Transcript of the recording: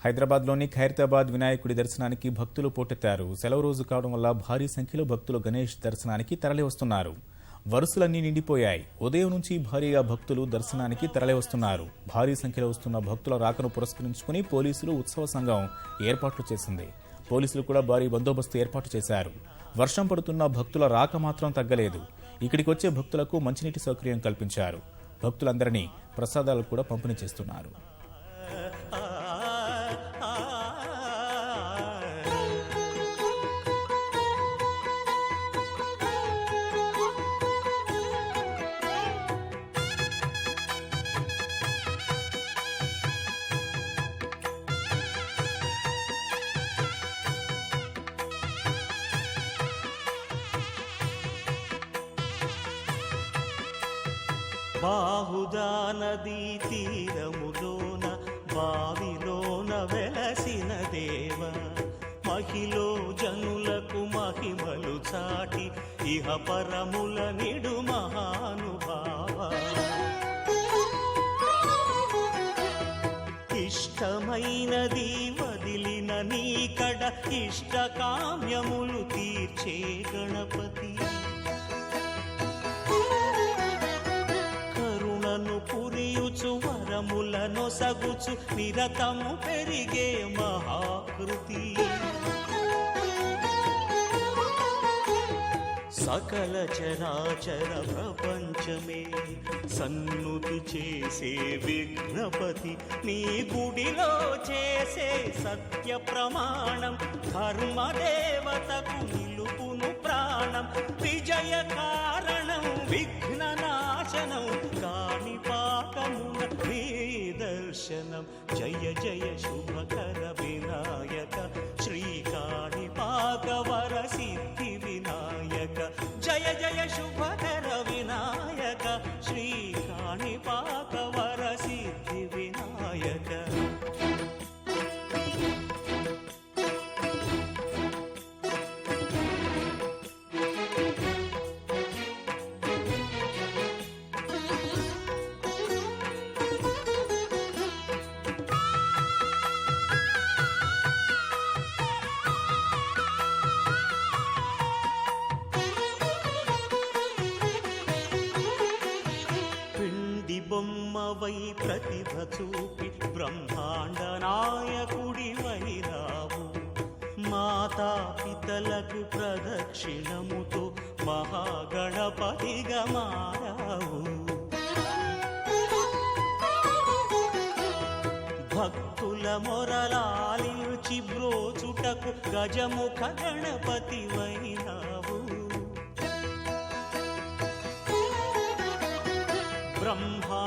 హైదరాబాద్లోని ఖైరతాబాద్ వినాయకుడి దర్శనానికి భక్తులు పోటెత్తారు. సెలవు రోజు కావడం వల్ల భారీ సంఖ్యలో భక్తులు గణేష్ దర్శనానికి తరలివస్తున్నారు. వరుసలన్నీ నిండిపోయాయి. ఉదయం నుంచి భారీగా భక్తులు దర్శనానికి తరలివస్తున్నారు. భారీ సంఖ్యలో వస్తున్న భక్తుల రాకను పురస్కరించుకుని పోలీసులు ఉత్సవ సంఘం ఏర్పాట్లు చేసింది. పోలీసులు కూడా భారీ బందోబస్తు ఏర్పాటు చేశారు. వర్షం పడుతున్న భక్తుల రాక మాత్రం తగ్గలేదు. ఇక్కడికి వచ్చే భక్తులకు మంచినీటి సౌకర్యం కల్పించారు. భక్తులందరినీ ప్రసాదాలు కూడా పంపిణీ చేస్తున్నారు. బాహుదా నదీ తీరములోన బావిలోన వెలసిన దేవ మహిలో జనులకు మహిమలు చాటి ఇహ పరముల నిడు మహానుభావ ఇష్టమైనది వదిలిన నీకడ ఇష్ట కామ్యములు తీర్చే గణపతి పురియుచు వరములను సగుచు నిరతము పెరిగే మహాకృతి సకల చరాచర ప్రపంచమే సన్నుతి చేసే విఘ్నపతి నీ గుడిలో చేసే సత్య ప్రమాణం ధర్మదేవతకు నిలుపును ప్రాణం విజయ కారణం విఘ్న నాశనం కాణిపాకమున నీ దర్శనం జయ జయ శుభకర వినాయక శ్రీ కాణిపాక వర సిద్ధి వినాయక జయ జయ శుభకర వినాయక శ్రీ కాణిపాక వర సిద్ధి వినాయక బొమ్మవై ప్రతిభ చూపి బ్రహ్మాండ నాయకుడి వైరావు మాతా పితలకు ప్రదక్షిణముతో మహాగణపతిగా మారావు భక్తుల మొరలాలించి బ్రోచుటకు గజముఖ గణపతి వైరావు బ్రహ్మా